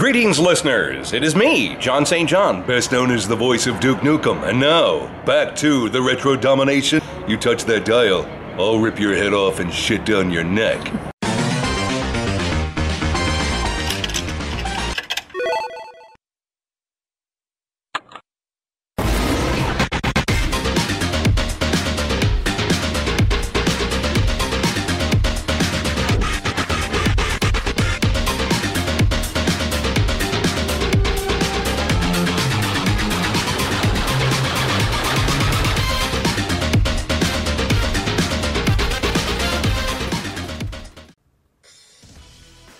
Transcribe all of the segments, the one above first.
Greetings, listeners. It is me, John St. John, best known as the voice of Duke Nukem. And now, back to the Retro Domination. You touch that dial, I'll rip your head off and shit down your neck.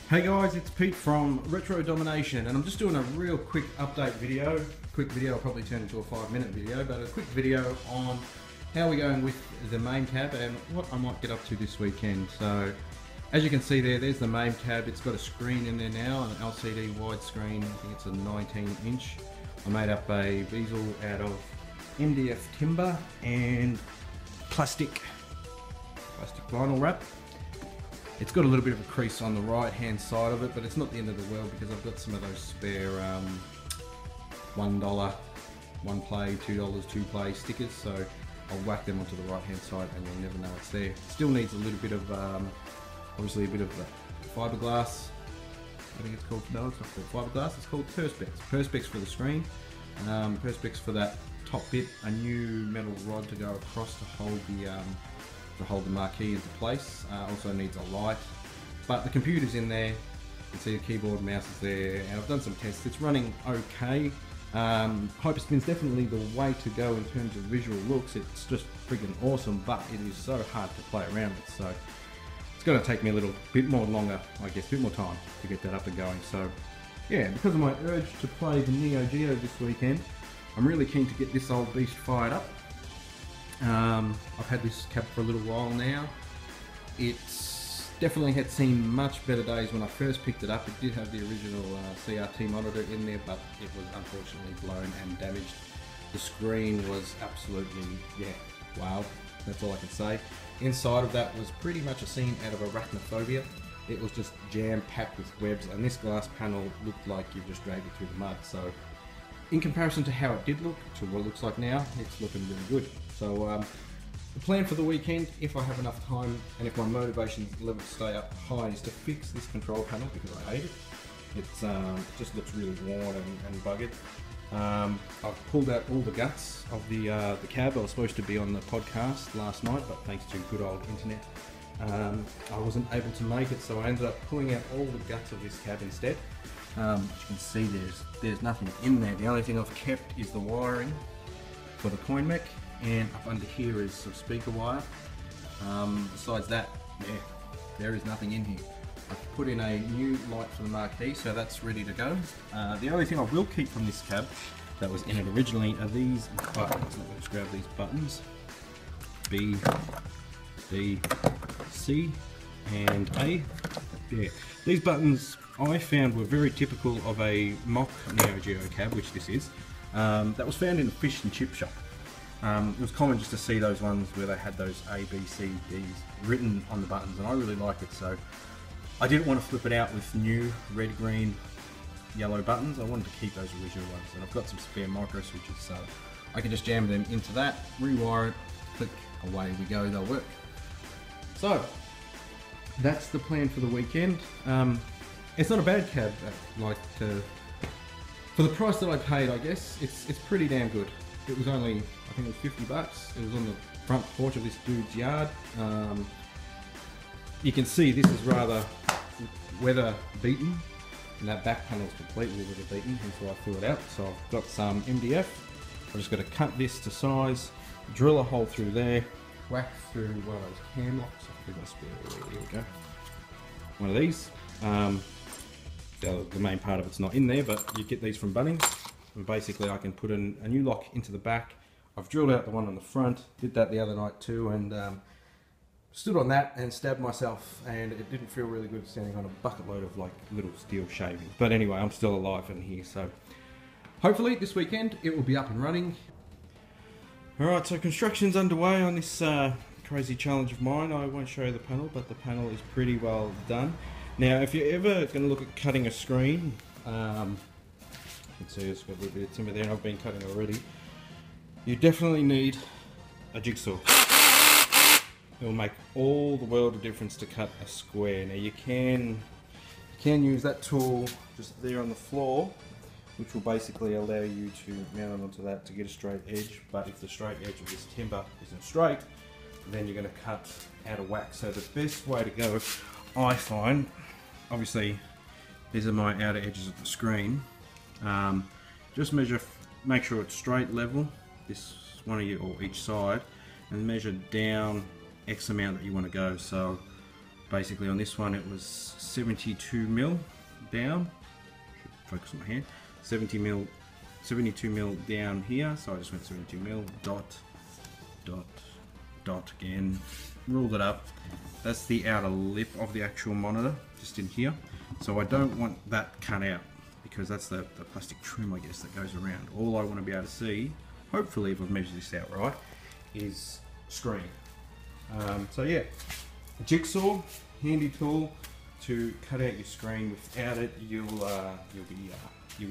Hey guys, it's Pete from Retro Domination, and I'm just doing a real quick update video. Quick video, I'll probably turn into a 5-minute video, but a quick video on how we're going with the main cab and what I might get up to this weekend. So, as you can see there's the main cab. It's got a screen in there now, an LCD widescreen. I think it's a 19-inch. I made up a bezel out of MDF timber and plastic vinyl wrap. It's got a little bit of a crease on the right hand side of it, but it's not the end of the world because I've got some of those spare $1 one play, $2 two play stickers, so I'll whack them onto the right hand side and you'll never know it's there. Still needs a little bit of obviously a bit of fiberglass. I think it's called, no, it's not called fiberglass, it's called perspex for the screen, perspex for that top bit, a new metal rod to go across to hold the marquee into place. Also needs a light, but the computer's in there. You can see the keyboard, mouse is there, and I've done some tests. It's running okay. Hyperspin's definitely the way to go in terms of visual looks. It's just freaking awesome, but it is so hard to play around with, so it's going to take me a little bit more longer, I guess, a bit more time to get that up and going. So yeah, because of my urge to play the Neo Geo this weekend, I'm really keen to get this old beast fired up. I've had this cab for a little while now. It's definitely had seen much better days when I first picked it up. It did have the original CRT monitor in there, but it was unfortunately blown and damaged. The screen was absolutely, yeah, wow, that's all I can say. Inside of that was pretty much a scene out of Arachnophobia. It was just jam-packed with webs, and this glass panel looked like you've just dragged it through the mud. So in comparison to how it did look to what it looks like now, it's looking really good. So the plan for the weekend, if I have enough time and if my motivation level stay up high, is to fix this control panel because I hate it. It just looks really worn and buggered. I've pulled out all the guts of the cab. I was supposed to be on the podcast last night, but thanks to good old internet, I wasn't able to make it, so I ended up pulling out all the guts of this cab instead. As you can see, there's nothing in there. The only thing I've kept is the wiring for the coin mech, and up under here is some speaker wire. Besides that, yeah, there is nothing in here. I've put in a new light for the marquee, so that's ready to go. The only thing I will keep from this cab that was in it originally are these buttons. Let me just grab these buttons. B, D, C, and A. Yeah, these buttons I found were very typical of a mock Neo Geo cab, which this is, that was found in a fish and chip shop. It was common just to see those ones where they had those A, B, C, Ds written on the buttons, and I really liked it, so I didn't want to flip it out with new red, green, yellow buttons. I wanted to keep those original ones, and I've got some spare micro switches, so I can just jam them into that, rewire it, click, away we go, they'll work. So that's the plan for the weekend. It's not a bad cab, for the price that I paid, I guess. It's pretty damn good. It was only, I think it was 50 bucks. It was on the front porch of this dude's yard. You can see this is rather weather beaten, and that back panel is completely weather beaten, hence why I threw it out. So I've got some MDF. I've just got to cut this to size, drill a hole through there, whack through one of those cam locks. I think that's spare. Here we go. One of these. The main part of it's not in there, but you get these from Bunnings. And basically I can put a new lock into the back. I've drilled out the one on the front, did that the other night too, and stood on that and stabbed myself, and it didn't feel really good standing on a bucket load of like little steel shavings. But anyway, I'm still alive in here, so hopefully this weekend it will be up and running. Alright, so construction's underway on this crazy challenge of mine. I won't show you the panel, but the panel is pretty well done. Now, if you're ever going to look at cutting a screen, You can see it's got a little bit of timber there, and I've been cutting already. You definitely need a jigsaw. It will make all the world of difference to cut a square. Now you can use that tool just there on the floor, which will basically allow you to mount it onto that to get a straight edge. But if the straight edge of this timber isn't straight, then you're going to cut out of whack. So the best way to go, I find, obviously these are my outer edges of the screen. Just make sure it's straight level, this one of you, or each side, and measure down X amount that you want to go. So basically on this one it was 72 mil down. Should focus on my hand. 72 mil down here. So I just went 72 mil. Dot, dot, dot again. Ruled it up. That's the outer lip of the actual monitor, just in here. So I don't want that cut out, because that's the plastic trim, I guess, that goes around. All I want to be able to see, hopefully if I've measured this out right, is screen. So yeah, a jigsaw, handy tool to cut out your screen. Without it, you'll be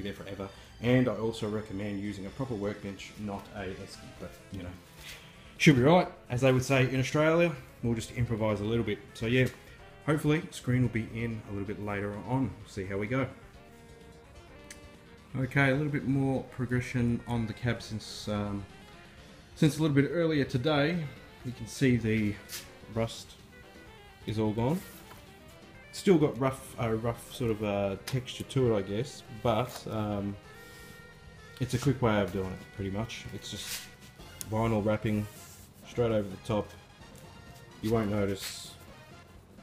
there forever. And I also recommend using a proper workbench, not a esky. But you know, should be right, as they would say in Australia. We'll just improvise a little bit. So yeah, hopefully screen will be in a little bit later on. See how we go. Okay, a little bit more progression on the cab since a little bit earlier today. You can see the rust is all gone. Still got rough sort of texture to it, I guess, but it's a quick way of doing it. Pretty much, it's just vinyl wrapping straight over the top. You won't notice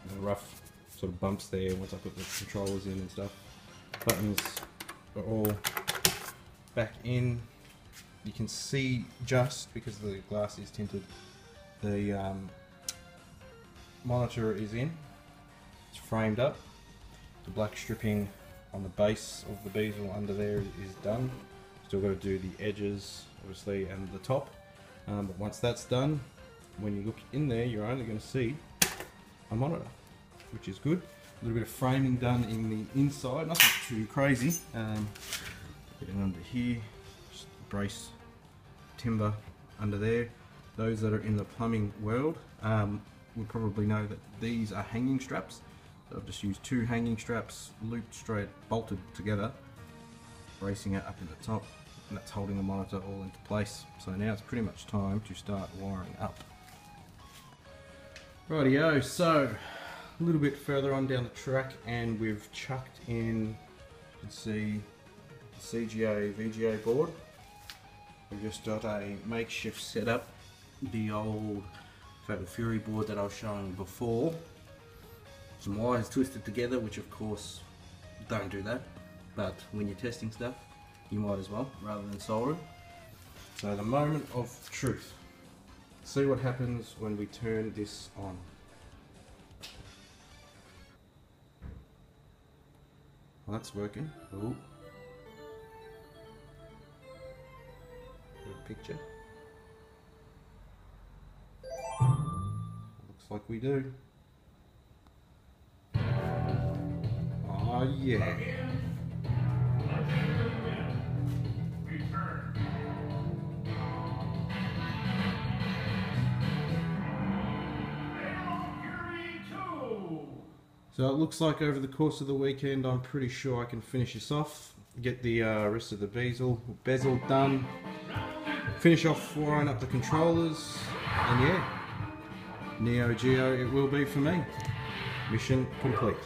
the rough sort of bumps there once I put the controllers in and stuff. Buttons are all back in. You can see, just because the glass is tinted, the monitor is in. It's framed up. The black stripping on the base of the bezel under there is done. Still got to do the edges, obviously, and the top. But once that's done, when you look in there, you're only going to see a monitor, which is good. A little bit of framing done in the inside, nothing too crazy. Getting under here, just brace timber under there. Those that are in the plumbing world will probably know that these are hanging straps. So I've just used 2 hanging straps, looped straight, bolted together, bracing it up in the top, and that's holding the monitor all into place. So now it's pretty much time to start wiring up. Rightio, so a little bit further on down the track, and we've chucked in, you can see, the CGA VGA board. We've just got a makeshift setup, the old Fatal Fury board that I was showing before. Some wires twisted together, which of course don't do that, but when you're testing stuff, you might as well, rather than soldering. So the moment of truth. See what happens when we turn this on. Well, that's working. Ooh. Good picture. Looks like we do. Oh yeah. So it looks like over the course of the weekend, I'm pretty sure I can finish this off, get the rest of the bezel done, finish off wiring up the controllers, and yeah, Neo Geo it will be for me. Mission complete.